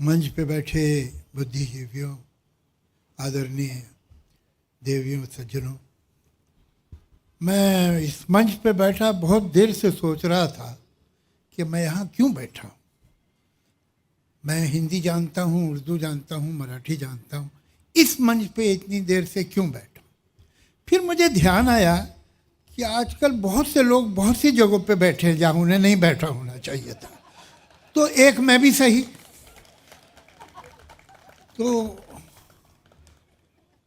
मंच पे बैठे बुद्धिजीवियों, आदरणीय देवियों, सज्जनों, मैं इस मंच पे बैठा बहुत देर से सोच रहा था कि मैं यहाँ क्यों बैठा हूँ। मैं हिंदी जानता हूँ, उर्दू जानता हूँ, मराठी जानता हूँ, इस मंच पे इतनी देर से क्यों बैठा। फिर मुझे ध्यान आया कि आजकल बहुत से लोग बहुत सी जगहों पे बैठे हैं जहाँ उन्हें नहीं बैठा होना चाहिए था, तो एक मैं भी सही। तो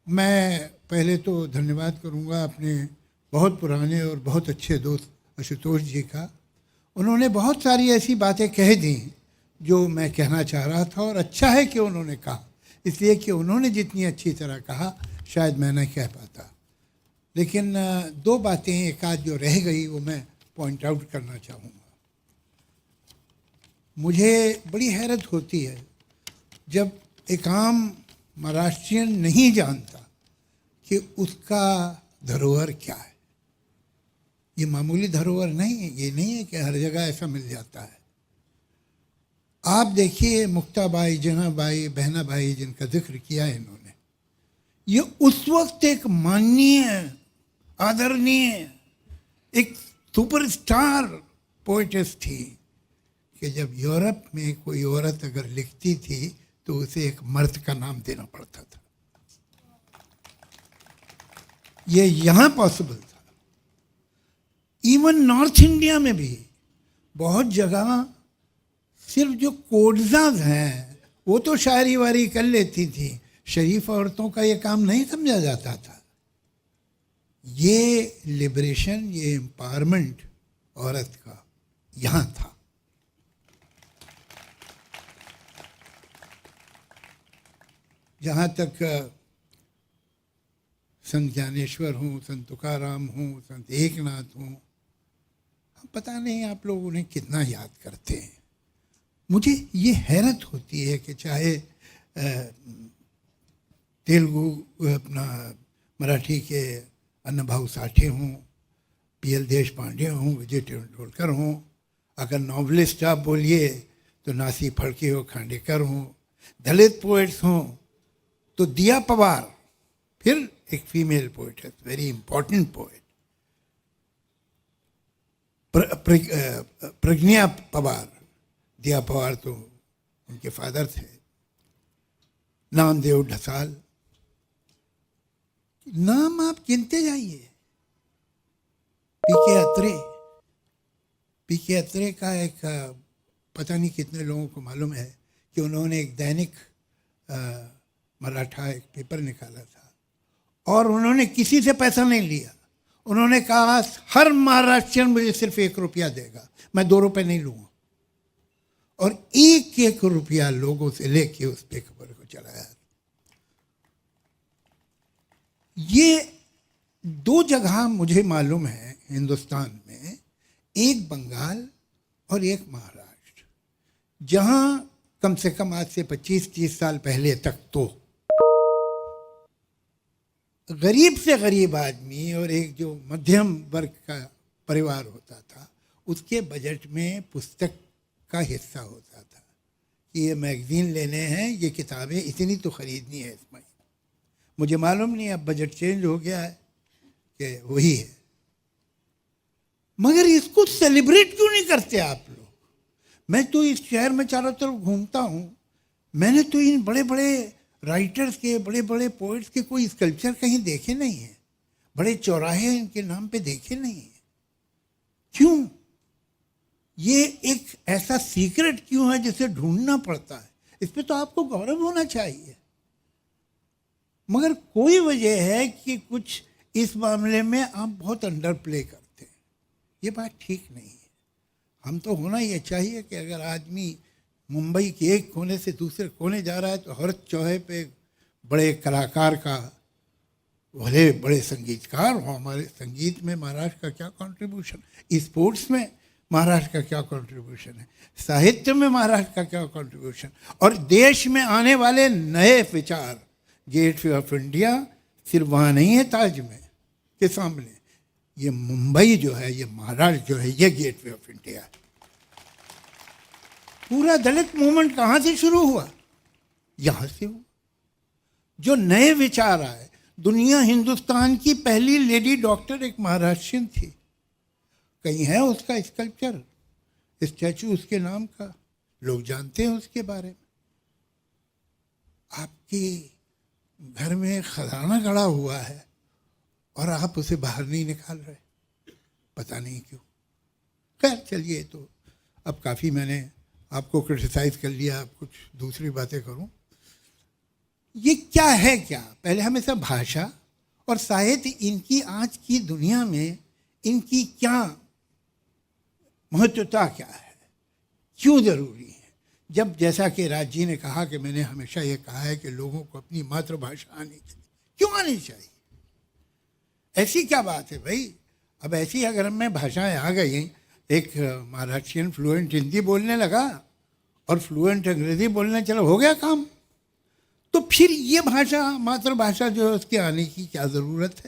मैं पहले तो धन्यवाद करूँगा अपने बहुत पुराने और बहुत अच्छे दोस्त आशुतोष जी का। उन्होंने बहुत सारी ऐसी बातें कह दी जो मैं कहना चाह रहा था, और अच्छा है कि उन्होंने कहा, इसलिए कि उन्होंने जितनी अच्छी तरह कहा शायद मैं नहीं कह पाता। लेकिन दो बातें एक आध जो रह गई वो मैं पॉइंट आउट करना चाहूँगा। मुझे बड़ी हैरत होती है जब एक आम महाराष्ट्रियन नहीं जानता कि उसका धरोहर क्या है। ये मामूली धरोहर नहीं है, ये नहीं है कि हर जगह ऐसा मिल जाता है। आप देखिए मुक्ताबाई, जनाबाई, बहनाबाई जिनका जिक्र किया है इन्होंने, ये उस वक्त एक माननीय, आदरणीय, एक सुपरस्टार पोएटेस थी कि जब यूरोप में कोई औरत अगर लिखती थी तो उसे एक मर्द का नाम देना पड़ता था। ये यहाँ पॉसिबल था। इवन नॉर्थ इंडिया में भी बहुत जगह सिर्फ जो कोडजाज हैं वो तो शायरी वारी कर लेती थी, शरीफ औरतों का ये काम नहीं समझा जाता था। ये लिबरेशन, ये एम्पावरमेंट औरत का यहाँ था। जहाँ तक संत ज्ञानेश्वर हूँ, संत तुकाराम हूँ, संत एकनाथ हूँ, पता नहीं आप लोग उन्हें कितना याद करते हैं। मुझे ये हैरत होती है कि चाहे तेलुगु अपना मराठी के अन्नभाऊ साठे हों, पीएल देशपांडे हों, विजय तेंदुलकर हों, अगर नॉवलिस्ट आप बोलिए तो नासी फड़के हो, खांडेकर हों, दलित पोइट्स हों तो दिया पवार, फिर एक फीमेल पोइट है, वेरी इंपॉर्टेंट पोइट, प्रज्ञा पवार। दिया पवार तो उनके फादर थे। नामदेव ढसाल, नाम आप गिनते जाइए। पीके अत्रे का एक पता नहीं कितने लोगों को मालूम है कि उन्होंने एक दैनिक मराठा एक पेपर निकाला था और उन्होंने किसी से पैसा नहीं लिया। उन्होंने कहा हर महाराष्ट्रियन मुझे सिर्फ 1 रुपया देगा, मैं 2 रुपये नहीं लूँगा। और 1-1 रुपया लोगों से लेके उस पेपर को चलाया। ये 2 जगह मुझे मालूम है हिंदुस्तान में, एक बंगाल और एक महाराष्ट्र, जहाँ कम से कम आज से 25-30 साल पहले तक तो गरीब से गरीब आदमी और एक जो मध्यम वर्ग का परिवार होता था उसके बजट में पुस्तक का हिस्सा होता था कि ये मैगजीन लेने हैं, ये किताबें इतनी तो खरीदनी है इस महीने। मुझे मालूम नहीं अब बजट चेंज हो गया है कि वही है, मगर इसको सेलिब्रेट क्यों नहीं करते आप लोग? मैं तो इस शहर में चारों तरफ घूमता हूँ, मैंने तो इन बड़े बड़े राइटर्स के, बड़े बड़े पोइट्स के कोई स्कल्पचर कहीं देखे नहीं हैं, बड़े चौराहे इनके नाम पे देखे नहीं हैं। क्यों? ये एक ऐसा सीक्रेट क्यों है जिसे ढूंढना पड़ता है? इस पे तो आपको गौरव होना चाहिए, मगर कोई वजह है कि कुछ इस मामले में आप बहुत अंडर प्ले करते हैं। ये बात ठीक नहीं है। हम तो होना ये चाहिए कि अगर आदमी मुंबई के एक कोने से दूसरे कोने जा रहा है तो हर चौहे पे बड़े कलाकार का, भले बड़े संगीतकार हो। हमारे संगीत में महाराष्ट्र का क्या कंट्रीब्यूशन, स्पोर्ट्स में महाराष्ट्र का क्या कंट्रीब्यूशन है, साहित्य में महाराष्ट्र का क्या कंट्रीब्यूशन, और देश में आने वाले नए विचार। गेटवे ऑफ इंडिया सिर्फ वहाँ नहीं है ताज में के सामने, ये मुंबई जो है, ये महाराष्ट्र जो है, ये गेटवे ऑफ इंडिया है। पूरा दलित मूवमेंट कहाँ से शुरू हुआ? यहाँ से हुआ। जो नए विचार आए, दुनिया हिंदुस्तान की पहली लेडी डॉक्टर एक महाराष्ट्रियन थी, कहीं है उसका स्कल्पचर, स्टैचू उसके नाम का, लोग जानते हैं उसके बारे में। आपके घर में खजाना गड़ा हुआ है और आप उसे बाहर नहीं निकाल रहे, पता नहीं क्यों। खैर चलिए, तो अब काफ़ी मैंने आपको क्रिटिसाइज कर लिया, अब कुछ दूसरी बातें करूं। ये क्या है, क्या पहले हमें सब भाषा और साहित्य, इनकी आज की दुनिया में इनकी क्या महत्वता क्या है, क्यों ज़रूरी है? जब जैसा कि राज जी ने कहा कि मैंने हमेशा ये कहा है कि लोगों को अपनी मातृभाषा आनी चाहिए। क्यों आनी चाहिए? ऐसी क्या बात है भाई? अब ऐसी अगर मैं भाषाएं आ गई, एक महाराष्ट्रियन फ्लुएंट हिंदी बोलने लगा और फ्लुएंट अंग्रेजी बोलने चलो, हो गया काम। तो फिर ये भाषा, मातृभाषा जो है, उसके आने की क्या ज़रूरत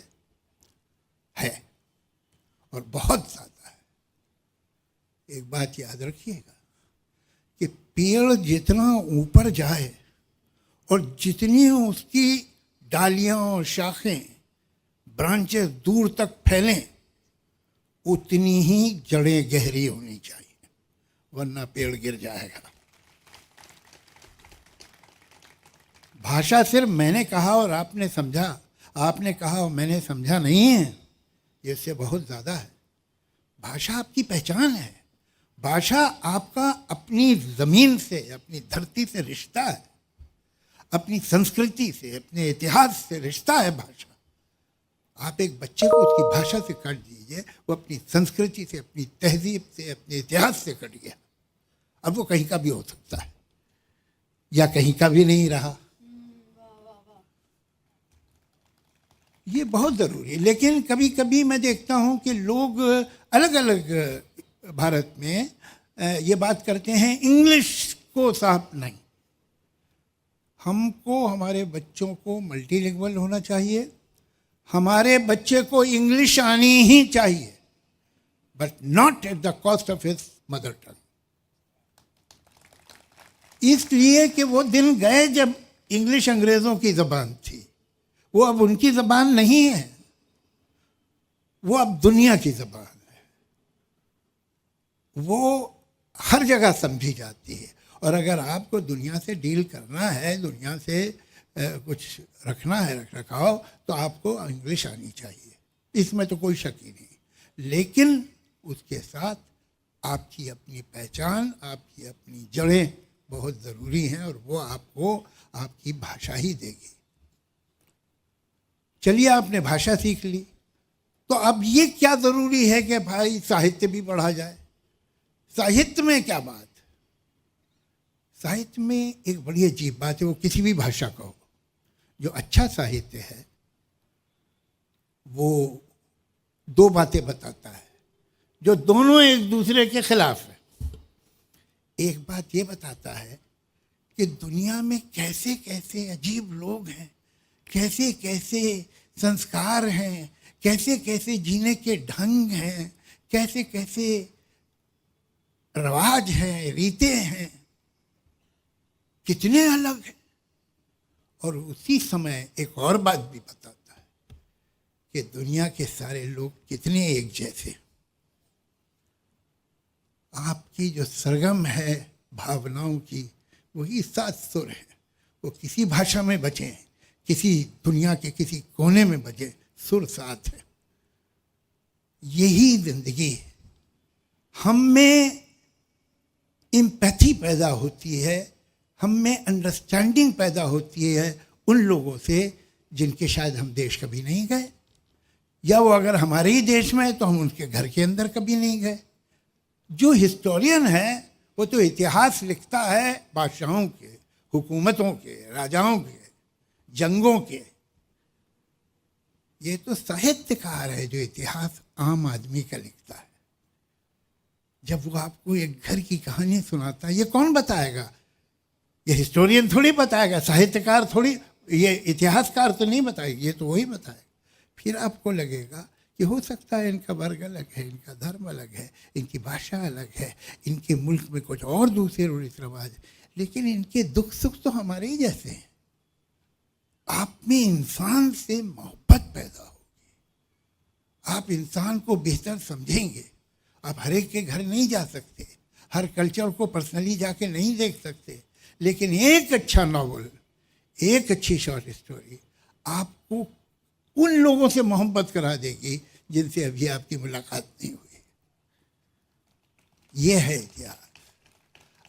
है और बहुत ज़्यादा है। एक बात याद रखिएगा कि पेड़ जितना ऊपर जाए और जितनी उसकी डालियां और शाखें, ब्रांचेस दूर तक फैलें, उतनी ही जड़ें गहरी होनी चाहिए, वरना पेड़ गिर जाएगा। भाषा सिर्फ मैंने कहा और आपने समझा, आपने कहा और मैंने समझा नहीं है, इससे बहुत ज़्यादा है। भाषा आपकी पहचान है। भाषा आपका अपनी ज़मीन से, अपनी धरती से रिश्ता है, अपनी संस्कृति से, अपने इतिहास से रिश्ता है भाषा। आप एक बच्चे को उसकी भाषा से काट दीजिए, वो अपनी संस्कृति से, अपनी तहजीब से, अपने इतिहास से कट गया। अब वो कहीं का भी हो सकता है या कहीं का भी नहीं रहा। ये बहुत ज़रूरी है। लेकिन कभी कभी मैं देखता हूँ कि लोग अलग अलग भारत में ये बात करते हैं, इंग्लिश को साफ नहीं। हमको, हमारे बच्चों को मल्टीलिंगुअल होना चाहिए, हमारे बच्चे को इंग्लिश आनी ही चाहिए, but not at the cost of his mother tongue. इसलिए कि वो दिन गए जब इंग्लिश अंग्रेज़ों की ज़बान थी, वो अब उनकी ज़बान नहीं है, वो अब दुनिया की ज़बान है। वो हर जगह समझी जाती है। और अगर आपको दुनिया से डील करना है, दुनिया से कुछ रखना है, रख रखाव, तो आपको इंग्लिश आनी चाहिए, इसमें तो कोई शक ही नहीं। लेकिन उसके साथ आपकी अपनी पहचान, आपकी अपनी जड़ें बहुत ज़रूरी हैं, और वो आपको आपकी भाषा ही देगी। चलिए, आपने भाषा सीख ली, तो अब ये क्या ज़रूरी है कि भाई साहित्य भी पढ़ा जाए। साहित्य में क्या बात? साहित्य में एक बड़ी अजीब बात है, वो किसी भी भाषा का हो, जो अच्छा साहित्य है वो दो बातें बताता है जो दोनों एक दूसरे के खिलाफ है। एक बात ये बताता है कि दुनिया में कैसे कैसे अजीब लोग हैं, कैसे कैसे संस्कार हैं, कैसे कैसे जीने के ढंग हैं, कैसे कैसे रिवाज हैं, रीतें हैं, कितने अलग हैं। और उसी समय एक और बात भी बताता है कि दुनिया के सारे लोग कितने एक जैसे। आपकी जो सरगम है भावनाओं की, वही 7 सुर है, वो किसी भाषा में बचे, किसी दुनिया के किसी कोने में बजे, सुर 7 है। यही जिंदगी है। हम में एम्पैथी पैदा होती है, हम में अंडरस्टैंडिंग पैदा होती है उन लोगों से जिनके शायद हम देश कभी नहीं गए, या वो अगर हमारे ही देश में है तो हम उनके घर के अंदर कभी नहीं गए। जो हिस्टोरियन है वो तो इतिहास लिखता है बादशाहों के, हुकूमतों के, राजाओं के, जंगों के। ये तो साहित्यकार है जो इतिहास आम आदमी का लिखता है। जब वो आपको एक घर की कहानी सुनाता है, ये कौन बताएगा? ये हिस्टोरियन थोड़ी बताएगा, साहित्यकार थोड़ी, ये इतिहासकार तो नहीं बताएगा, ये तो वही बताएगा। फिर आपको लगेगा कि हो सकता है इनका वर्ग अलग है, इनका धर्म अलग है, इनकी भाषा अलग है, इनके मुल्क में कुछ और दूसरे रीति रिवाज, लेकिन इनके दुख सुख तो हमारे ही जैसे हैं। आप में इंसान से मोहब्बत पैदा होगी, आप इंसान को बेहतर समझेंगे। आप हर एक के घर नहीं जा सकते, हर कल्चर को पर्सनली जाके नहीं देख सकते, लेकिन एक अच्छा नॉवल, एक अच्छी शॉर्ट स्टोरी आपको उन लोगों से मोहब्बत करा देगी जिनसे अभी आपकी मुलाकात नहीं हुई। ये है इतिहास।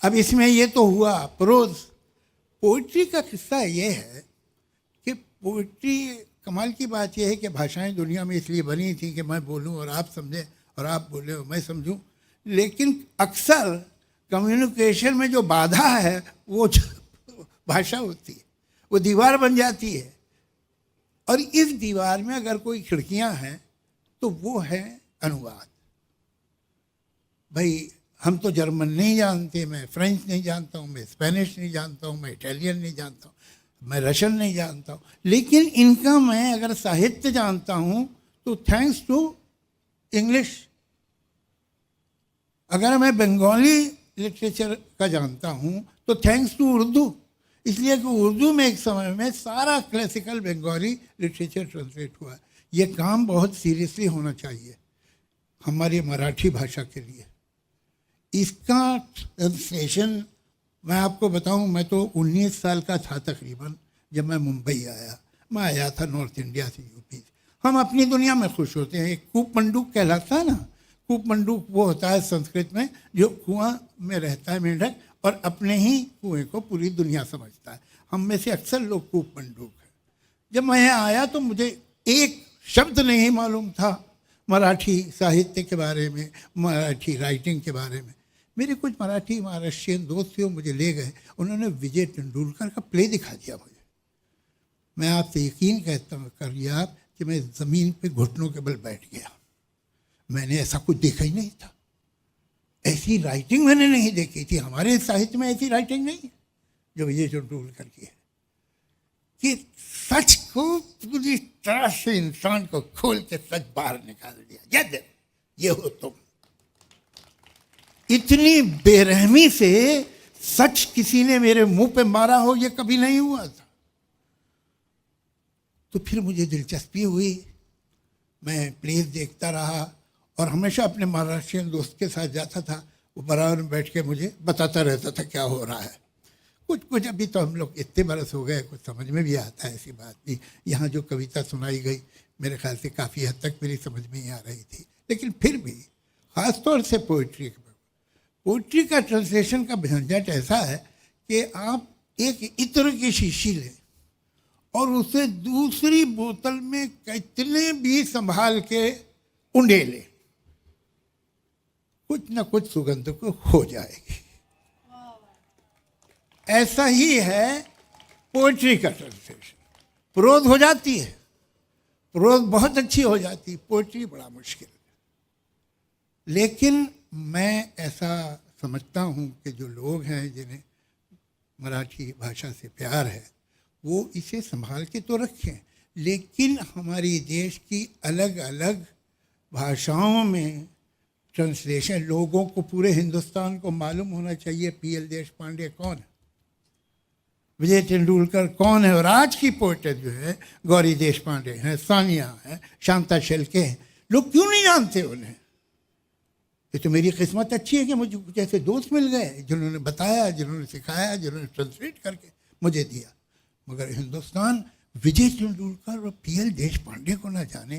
अब इसमें ये तो हुआ प्रोज। पोइट्री का किस्सा ये है कि पोइट्री, कमाल की बात यह है कि भाषाएं दुनिया में इसलिए बनी थी कि मैं बोलूं और आप समझें और आप बोलें और मैं समझूं, लेकिन अक्सर कम्युनिकेशन में जो बाधा है वो भाषा होती है, वो दीवार बन जाती है। और इस दीवार में अगर कोई खिड़कियां हैं तो वो है अनुवाद। भाई हम तो जर्मन नहीं जानते, मैं फ्रेंच नहीं जानता हूँ, मैं स्पेनिश नहीं जानता हूँ, मैं इटालियन नहीं जानता हूँ, मैं रशियन नहीं जानता हूँ, लेकिन इनका मैं अगर साहित्य जानता हूँ तो थैंक्स टू इंग्लिश। अगर मैं बंगाली लिटरेचर का जानता हूँ तो थैंक्स टू उर्दू, इसलिए कि उर्दू में एक समय में सारा क्लासिकल बंगाली लिटरेचर ट्रांसलेट हुआ। ये काम बहुत सीरियसली होना चाहिए हमारी मराठी भाषा के लिए। इसका ट्रांसलेशन मैं आपको बताऊं, मैं तो 19 साल का था तकरीबन जब मैं मुंबई आया। मैं आया था नॉर्थ इंडिया से, यूपी से। हम अपनी दुनिया में खुश होते हैं। एक कूप मंडूक कहलाता है ना, कूप मंडूक वो होता है संस्कृत में जो कुआं में रहता है मेंढक और अपने ही कुएं को पूरी दुनिया समझता है। हम में से अक्सर लोग कूप मंडूक हैं। जब मैं यहाँ आया तो मुझे एक शब्द नहीं मालूम था मराठी साहित्य के बारे में, मराठी राइटिंग के बारे में। मेरे कुछ मराठी महाराष्ट्रियन दोस्त थे, वो मुझे ले गए, उन्होंने विजय तेंदुलकर का प्ले दिखा दिया मुझे। मैं आपसे यकीन कहता हूँ करिए आप कि मैं ज़मीन पे घुटनों के बल बैठ गया। मैंने ऐसा कुछ देखा ही नहीं था, ऐसी राइटिंग मैंने नहीं देखी थी। हमारे साहित्य में ऐसी राइटिंग नहीं है जो विजय तेंदुलकर की है, कि सच को पूरी तरह से इंसान को खोल के सच बाहर निकाल दिया। यदि ये हो तुम, इतनी बेरहमी से सच किसी ने मेरे मुंह पे मारा हो ये कभी नहीं हुआ था। तो फिर मुझे दिलचस्पी हुई, मैं प्लेस देखता रहा और हमेशा अपने महाराष्ट्रियन दोस्त के साथ जाता था। वो बराबर में बैठ के मुझे बताता रहता था क्या हो रहा है। कुछ कुछ अभी तो हम लोग इतने बरस हो गए, कुछ समझ में भी आता है, ऐसी बात नहीं। यहाँ जो कविता सुनाई गई मेरे ख्याल से काफ़ी हद तक मेरी समझ में ही आ रही थी, लेकिन फिर भी ख़ासतौर से पोइट्री का ट्रांसलेशन का झंझट ऐसा है कि आप एक इत्र की शीशी लें और उसे दूसरी बोतल में कितने भी संभाल के उंडेलें, कुछ ना कुछ सुगंध को हो जाएगी। ऐसा ही है पोइट्री का ट्रांसलेशन। प्रोज हो जाती है, प्रोज बहुत अच्छी हो जाती है, पोइट्री बड़ा मुश्किल है। लेकिन मैं ऐसा समझता हूँ कि जो लोग हैं जिन्हें मराठी भाषा से प्यार है वो इसे संभाल के तो रखें, लेकिन हमारी देश की अलग अलग भाषाओं में ट्रांसलेशन लोगों को, पूरे हिंदुस्तान को मालूम होना चाहिए पीएल देशपांडे कौन है, विजय तेंदुलकर कौन है। और आज की पोइटर जो है गौरी देशपांडे हैं, सानिया हैं, शांता शेल्के हैं। लोग क्यों नहीं जानते उन्हें? ये तो मेरी किस्मत अच्छी है कि मुझे कुछ ऐसे दोस्त मिल गए जिन्होंने बताया, जिन्होंने सिखाया, जिन्होंने ट्रांसलेट करके मुझे दिया। मगर हिंदुस्तान विजय तेंदुलकर और पीएल देशपांडे को ना जाने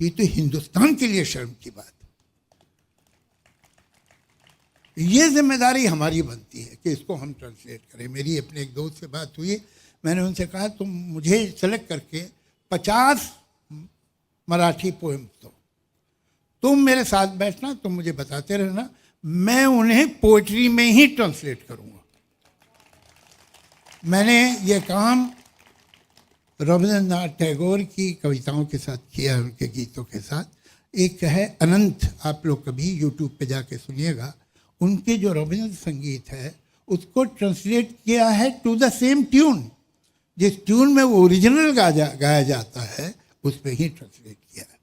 तो ये तो हिंदुस्तान के लिए शर्म की बात है। ये जिम्मेदारी हमारी बनती है कि इसको हम ट्रांसलेट करें। मेरी अपने एक दोस्त से बात हुई, मैंने उनसे कहा तुम मुझे सेलेक्ट करके 50 मराठी पोएम दो, तुम मेरे साथ बैठना, तुम मुझे बताते रहना, मैं उन्हें पोइट्री में ही ट्रांसलेट करूँगा। मैंने ये काम रविंद्रनाथ टैगोर की कविताओं के साथ किया है, उनके गीतों के साथ। एक है अनंत, आप लोग कभी यूट्यूब पे जाके सुनिएगा। उनके जो रविंद्र संगीत है उसको ट्रांसलेट किया है टू द सेम ट्यून, जिस ट्यून में वो ओरिजिनल गाया जाता है उस पर ही ट्रांसलेट किया है।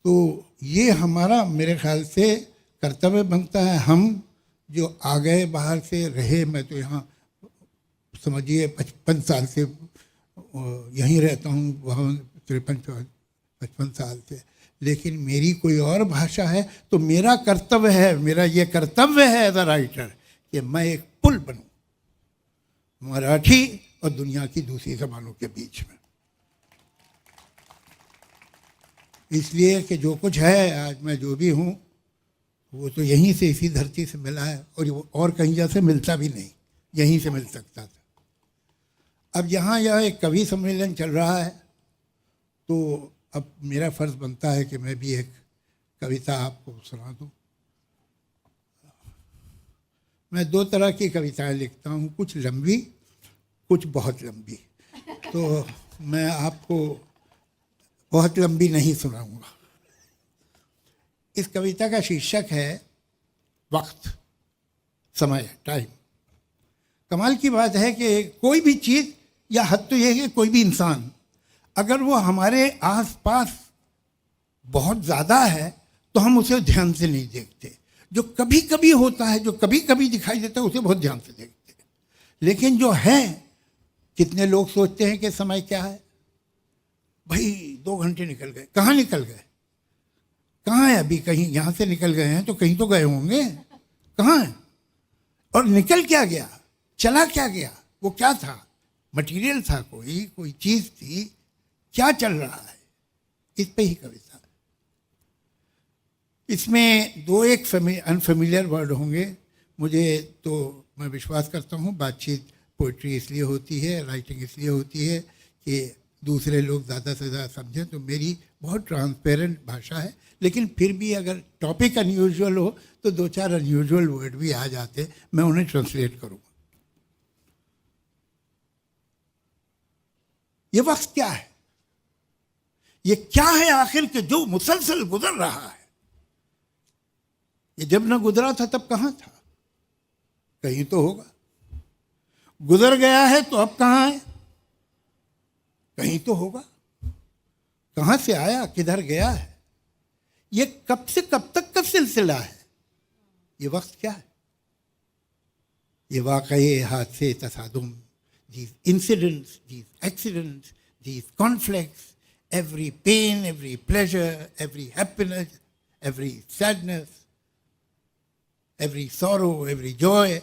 तो ये हमारा मेरे ख्याल से कर्तव्य बनता है। हम जो आ गए बाहर से रहे, मैं तो यहाँ समझिए 55 साल से यहीं रहता हूँ, वहाँ 53-55 साल से, लेकिन मेरी कोई और भाषा है तो मेरा कर्तव्य है, मेरा ये कर्तव्य है एज अ राइटर कि मैं एक पुल बनूं मराठी और दुनिया की दूसरी ज़बानों के बीच में। इसलिए कि जो कुछ है आज मैं जो भी हूँ वो तो यहीं से, इसी धरती से मिला है, और वो और कहीं जैसे मिलता भी नहीं, यहीं से मिल सकता था। अब यहाँ यह एक कवि सम्मेलन चल रहा है, तो अब मेरा फ़र्ज़ बनता है कि मैं भी एक कविता आपको सुना दूँ। मैं 2 तरह की कविताएं लिखता हूँ, कुछ लंबी, कुछ बहुत लंबी। तो मैं आपको बहुत लंबी नहीं सुनाऊँगा। इस कविता का शीर्षक है वक्त, समय, टाइम। कमाल की बात है कि कोई भी चीज़, या हद तो यह है कि कोई भी इंसान, अगर वो हमारे आसपास बहुत ज़्यादा है तो हम उसे ध्यान से नहीं देखते। जो कभी कभी होता है, जो कभी कभी दिखाई देता है, उसे बहुत ध्यान से देखते हैं। लेकिन जो है, कितने लोग सोचते हैं कि समय क्या है, भाई 2 घंटे निकल गए, कहाँ निकल गए, कहाँ है, अभी कहीं यहाँ से निकल गए हैं तो कहीं तो गए होंगे, कहाँ है, और निकल क्या गया, चला क्या गया, वो क्या था, मटेरियल था, कोई चीज़ थी, क्या चल रहा है, इस पे ही कविता। इसमें 2 एक अनफेमिलियर वर्ड होंगे मुझे, तो मैं विश्वास करता हूँ बातचीत, पोइट्री इसलिए होती है, राइटिंग इसलिए होती है कि दूसरे लोग ज़्यादा से ज़्यादा समझें। तो मेरी बहुत ट्रांसपेरेंट भाषा है, लेकिन फिर भी अगर टॉपिक अनयूजुअल हो तो 2-4 अनयूजुअल वर्ड भी आ जाते, मैं उन्हें ट्रांसलेट करूँगा। ये वक्त क्या है, ये क्या है आखिर के जो मुसलसल गुजर रहा है। ये जब न गुजरा था तब कहाँ था, कहीं तो होगा। गुजर गया है तो अब कहाँ है, कहीं तो होगा। कहाँ से आया, किधर गया है, ये कब से कब तक का सिलसिला है। ये वक्त क्या है, ये वाक़ये, हादसे, तसादुम, these incidents, these accidents, these conflicts, every pain, every pleasure, every happiness, every sadness, every sorrow, every joy,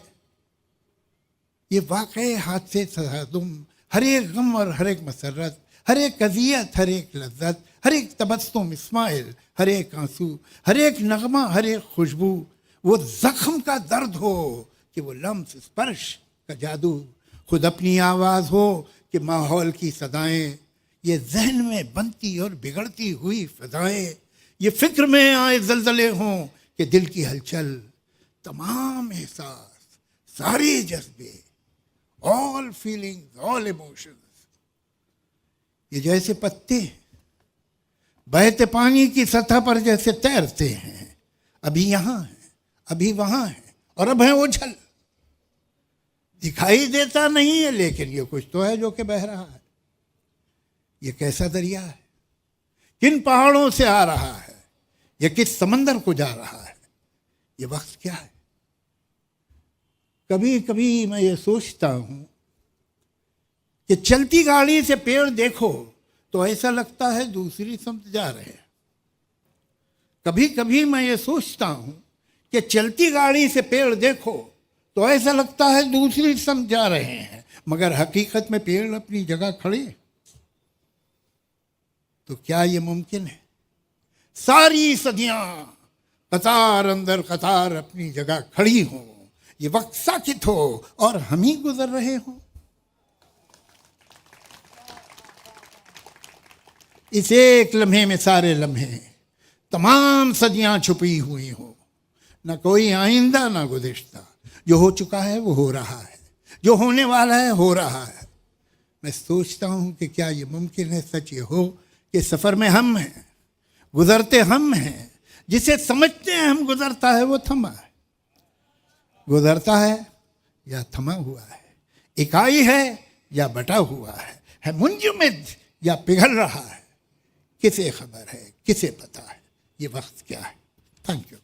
ये वाक़ई हादसे, तसादुम, हर एक गम और हर एक मसरत, हर एक अज़ियत, हर एक लज्जत, हर एक तबस्सुम, इस्माइल, हर एक आंसू, हर एक नगमा, हर एक खुशबू, वो ज़ख्म का दर्द हो कि वो लम्स, स्पर्श का जादू, खुद अपनी आवाज़ हो कि माहौल की सदाएं, ये जहन में बनती और बिगड़ती हुई फ़िज़ाएं, ये फ़िक्र में आए ज़लज़ले हों कि दिल की हलचल, तमाम एहसास, सारे जज्बे, ऑल फीलिंग्स, ऑल इमोशंस, ये जैसे पत्ते बहते पानी की सतह पर जैसे तैरते हैं, अभी यहाँ हैं, अभी वहाँ हैं, और अब है ओझल। दिखाई देता नहीं है, लेकिन ये कुछ तो है जो कि बह रहा है। ये कैसा दरिया है, किन पहाड़ों से आ रहा है, ये किस समंदर को जा रहा है, ये वक्त क्या है। कभी कभी मैं ये सोचता हूँ कि चलती गाड़ी से पेड़ देखो तो ऐसा लगता है दूसरी समत जा रहे हैं। कभी कभी मैं ये सोचता हूँ कि चलती गाड़ी से पेड़ देखो तो ऐसा लगता है दूसरी समत जा रहे हैं, मगर हकीकत में पेड़ अपनी जगह खड़े। तो क्या ये मुमकिन है सारी सदियां कतार अंदर कतार अपनी जगह खड़ी हों, ये वक्त साकित हो और हम ही गुजर रहे हों। इस एक लम्हे में सारे लम्हे, तमाम सदियां छुपी हुई हो, न कोई आइंदा न गुज़िश्ता। जो हो चुका है वो हो रहा है, जो होने वाला है हो रहा है। मैं सोचता हूँ कि क्या ये मुमकिन है, सच ये हो कि सफ़र में हम हैं, गुज़रते हम हैं, जिसे समझते हैं हम गुज़रता है वो थमा है, गुज़रता है या थमा हुआ है, इकाई है या बटा हुआ है मुंजमद या पिघल रहा है, किसे खबर है, किसे पता है ये वक्त क्या है। Thank you.